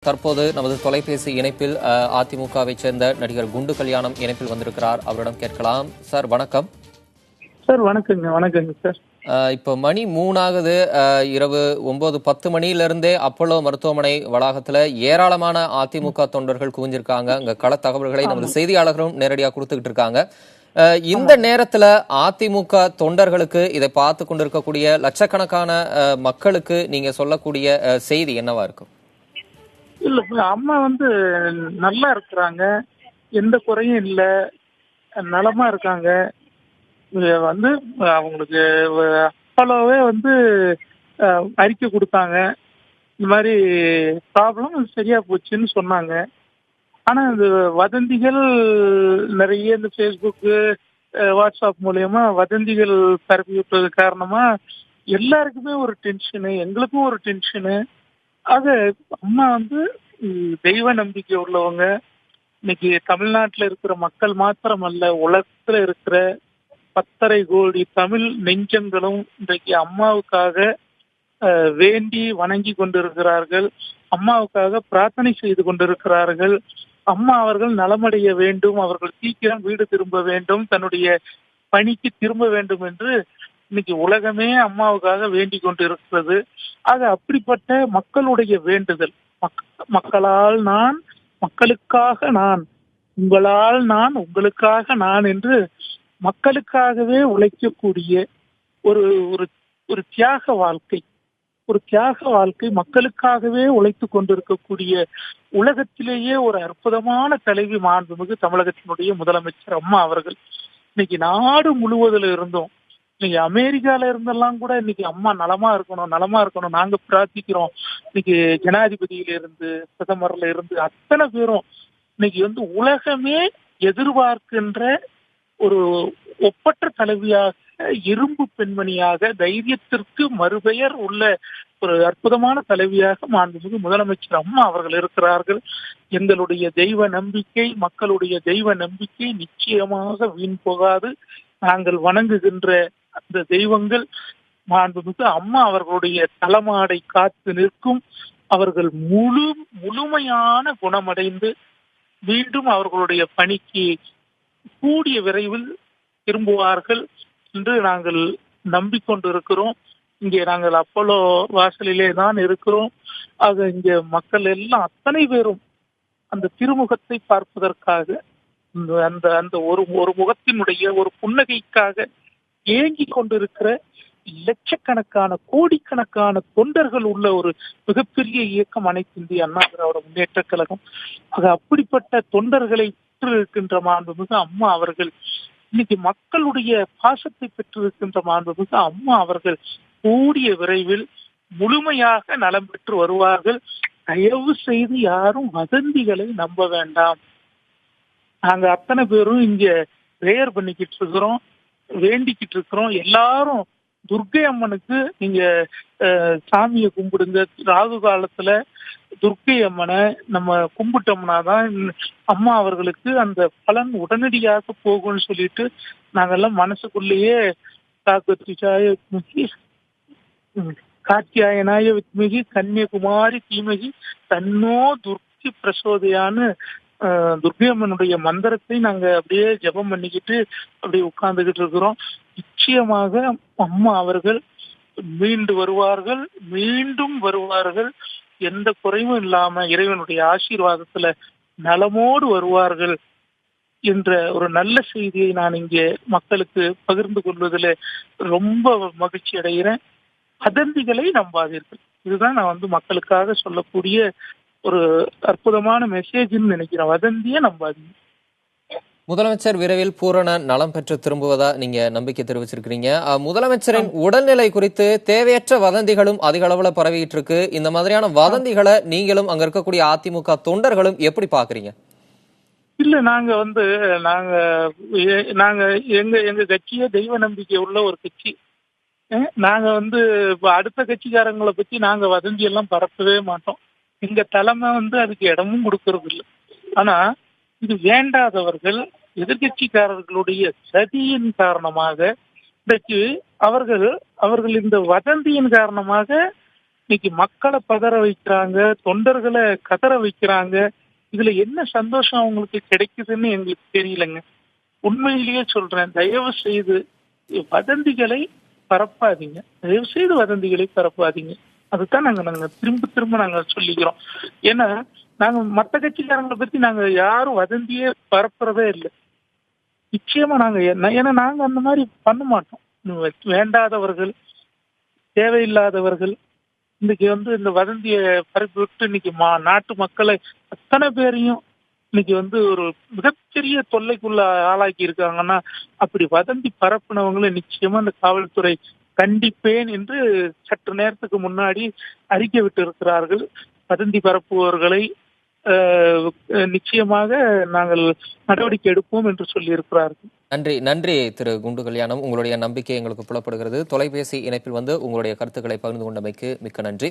தற்போது நமது தொலைபேசி இணைப்பில் அதிமுகவை சேர்ந்த நடிகர் குண்டு கல்யாணம் இணைப்பில் வந்திருக்கிறார். அவரிடம் கேட்கலாம். சார் வணக்கம். சார் வணக்கங்க சார். இப்போ மணி 3 ஆகுது. இரவு 9-10 மணியிலிருந்தே அப்போலோ மருத்துவமனை வளாகத்துல ஏராளமான அதிமுக தொண்டர்கள் குவிஞ்சிருக்காங்க. அங்க கள தகவல்களை நமது செய்தியாளர்களும் நேரடியாக கொடுத்துக்கிட்டு இருக்காங்க. இந்த நேரத்துல அதிமுக தொண்டர்களுக்கு இதை பார்த்து கொண்டிருக்கக்கூடிய லட்சக்கணக்கான மக்களுக்கு நீங்க சொல்லக்கூடிய செய்தி என்னவா இருக்கும்? இல்ல, அம்மா நல்லா இருக்கிறாங்க, எந்த குறையும் இல்ல, நலமா இருக்காங்க. அவங்களுக்கு அப்போலோவே அறிக்கை கொடுத்தாங்க, இந்த மாதிரி ப்ராப்ளம் சரியா போச்சுன்னு சொன்னாங்க. ஆனா இந்த வதந்திகள் நிறைய இந்த ஃபேஸ்புக்கு வாட்ஸ்அப் மூலயமா வதந்திகள் பரப்பி விட்டது காரணமா எல்லாருக்குமே ஒரு டென்ஷனு, எங்களுக்கும் ஒரு டென்ஷனு. ஆக அம்மா தெய்வ நம்பிக்கை உள்ளவங்க. இன்னைக்கு தமிழ்நாட்டில் இருக்கிற மக்கள் மாத்திரமல்ல, உலகத்துல இருக்கிற 10.5 கோடி தமிழ் நெஞ்சங்களும் இன்றைக்கு அம்மாவுக்காக வேண்டி வணங்கி கொண்டிருக்கிறார்கள், அம்மாவுக்காக பிரார்த்தனை செய்து கொண்டிருக்கிறார்கள். அம்மா அவர்கள் நலமடைய வேண்டும், அவர்கள் சீக்கிரம் வீடு திரும்ப வேண்டும், தன்னுடைய பணிக்கு திரும்ப வேண்டும் என்று இன்னைக்கு உலகமே அம்மாவுக்காக வேண்டிக் கொண்டிருக்கிறது. ஆக அப்படிப்பட்ட மக்களுடைய வேண்டுதல், மக்களால் நான், மக்களுக்காக நான், உங்களால் நான், உங்களுக்காக நான் என்று மக்களுக்காகவே உழைக்கக்கூடிய ஒரு ஒரு தியாக வாழ்க்கை, மக்களுக்காகவே உழைத்து கொண்டிருக்கக்கூடிய உலகத்திலேயே ஒரு அற்புதமான தலைவி மாண்புமிகு தமிழகத்தினுடைய முதலமைச்சர் அம்மா அவர்கள். இன்னைக்கு நாடு முழுவதுல இருந்தோம், இன்னைக்கு அமெரிக்கால இருந்தெல்லாம் கூட இன்னைக்கு அம்மா நலமா இருக்கணும் நாங்க பிரார்த்திக்கிறோம். இன்னைக்கு ஜனாதிபதியில இருந்து, பிரதமர்ல இருந்து அத்தனை பேரும் இன்னைக்கு உலகமே எதிர்பார்க்கின்ற ஒரு ஒப்பற்ற தலைவியாக, இரும்பு பெண்மணியாக, தைரியத்திற்கு மறுபெயர் உள்ள ஒரு அற்புதமான தலைவியாக மாண்புமிகு முதலமைச்சர் அம்மா அவர்கள் இருக்கிறார்கள். எங்களுடைய தெய்வ நம்பிக்கை, மக்களுடைய தெய்வ நம்பிக்கை நிச்சயமாக வீண் போகாது. நாங்கள் வணங்குகின்ற அந்த தெய்வங்கள் மாண்புமிகு அம்மா அவர்களுடைய தலைமாடை காத்து நிற்கும். அவர்கள் முழுமையான குணமடைந்து மீண்டும் அவர்களுடைய பணிக்கு கூடிய விரைவில் திரும்புவார்கள் என்று நாங்கள் நம்பிக்கொண்டிருக்கிறோம். இங்கே நாங்கள் அப்போலோ வாசலிலே தான் இருக்கிறோம். ஆக இங்கே மக்கள் எல்லாம் அத்தனை பேரும் அந்த திருமுகத்தை பார்ப்பதற்காக, அந்த அந்த ஒரு முகத்தினுடைய ஒரு புன்னகைக்காக ஏங்கி கொண்டிருக்கிற லட்சக்கணக்கான, கோடிக்கணக்கான தொண்டர்கள் உள்ள ஒரு மிகப்பெரிய இயக்கம் அனைத்து இந்திய அண்ணா திராவிட முன்னேற்ற கழகம். ஆக அப்படிப்பட்ட தொண்டர்களை பெற்றிருக்கின்ற மாண்புமிகு அம்மா அவர்கள், இன்னைக்கு மக்களுடைய பாசத்தை பெற்றிருக்கின்ற மாண்புமிகு அம்மா அவர்கள் கூடிய விரைவில் முழுமையாக நலம் பெற்று வருவார்கள். தயவு செய்து யாரும் வதந்திகளை நம்ப வேண்டாம். நாங்க அத்தனை பேரும் இங்க பிரேயர் பண்ணிக்கிட்டு இருக்கிறோம், வேண்டிக்கிட்டு இருக்கிறோம். எல்லாரும் துர்க்கை அம்மனுக்கு நீங்க சாமியை கும்பிடுங்க. ராகு காலத்துல துர்க்கை அம்மனை நம்ம கும்பிட்டோம்னா தான் அம்மா அவர்களுக்கு அந்த பலன் உடனடியாக போகும்னு சொல்லிட்டு நாங்கெல்லாம் மனசுக்குள்ளேயே காத்தியாயனாய வித்மிகி கன்னியகுமாரி தீமகி தன்னோ துர்க்கி பிரசோதையான்னு துர்க்கை அம்மனுடைய மந்திரத்தை நாங்க அப்படியே ஜபம் பண்ணிக்கிட்டு அப்படியே உட்கார்ந்துகிட்டு இருக்கிறோம். நிச்சயமாக அம்மா அவர்கள் மீண்டும் வருவார்கள். எந்த குறைவும் இல்லாம இறைவனுடைய ஆசீர்வாதத்துல நலமோடு வருவார்கள் என்ற ஒரு நல்ல செய்தியை நான் இங்கே மக்களுக்கு பகிர்ந்து கொள்வதில் ரொம்ப மகிழ்ச்சி அடைகிறேன். வதந்திகளை நம்பாதீர்கள். இதுதான் நான் மக்களுக்காக சொல்லக்கூடிய ஒரு அற்புதமான மெசேஜ்னு நினைக்கிறேன். வதந்தியை நம்பாதீங்க. முதலமைச்சர் விரைவில் பூரண நலம் பெற்று திரும்புவதா நீங்க நம்பிக்கை தெரிவிச்சிருக்கீங்க. முதலமைச்சரின் உடல்நிலை குறித்து தேவையற்ற வதந்திகளும் அதிக அளவுல பரவிட்டு இருக்கு. இந்த மாதிரியான வதந்திகளை நீங்களும் அங்க இருக்கக்கூடிய அதிமுக தொண்டர்களும் எப்படி பாக்குறீங்க? இல்ல, நாங்க எங்க கட்சியே தெய்வ நம்பிக்கை உள்ள ஒரு கட்சி. நாங்க அடுத்த கட்சிக்காரங்களை பத்தி நாங்க வதந்தி எல்லாம் பரப்பவே மாட்டோம். எங்க தலைமை அதுக்கு இடமும் கொடுக்கறது இல்லை. ஆனா இது வேண்டாதவர்கள், எதிர்கட்சிக்காரர்களுடைய சதியின் காரணமாக இன்றைக்கு அவர்கள் இந்த வதந்தியின் காரணமாக இன்னைக்கு மக்களை பதற வைக்கிறாங்க, தொண்டர்களை கதற வைக்கிறாங்க. இதுல என்ன சந்தோஷம் அவங்களுக்கு கிடைக்குதுன்னு எங்களுக்கு தெரியலங்க. உண்மையிலேயே சொல்றேன், தயவு செய்து வதந்திகளை பரப்பாதீங்க. தயவு செய்து வதந்திகளை பரப்பாதீங்க. அதுதான் நாங்க திரும்ப திரும்ப நாங்க சொல்லிக்கிறோம். ஏன்னா நாங்க மத்த கட்சிக்காரங்களை பத்தி நாங்க யாரும் வதந்தியே பரப்புறதே இல்லை. நிச்சயமா ஏன்னா நாங்க அந்த மாதிரி பண்ண மாட்டோம். வேண்டாதவர்கள், தேவையில்லாதவர்கள் இன்னைக்கு இந்த வதந்தியை பரப்பி விட்டு இன்னைக்கு நாட்டு மக்களை அத்தனை பேரையும் இன்னைக்கு ஒரு மிகப்பெரிய தொல்லைக்குள்ள ஆளாக்கி இருக்காங்கன்னா, அப்படி வதந்தி பரப்புனவங்களை நிச்சயமா இந்த காவல்துறை கண்டிப்பேன் என்று சற்று நேரத்துக்கு முன்னாடி அறிக்கை விட்டு இருக்கிறார்கள். வதந்தி பரப்புபவர்களை நிச்சயமாக நாங்கள் நடவடிக்கை எடுப்போம் என்று சொல்லி இருக்கிறார்கள். நன்றி நன்றி திரு குண்டு கல்யாணம். உங்களுடைய நம்பிக்கை எங்களுக்கு புலப்படுகிறது. தொலைபேசி இணைப்பில் உங்களுடைய கருத்துக்களை பகிர்ந்து கொண்டமைக்கு மிக்க நன்றி.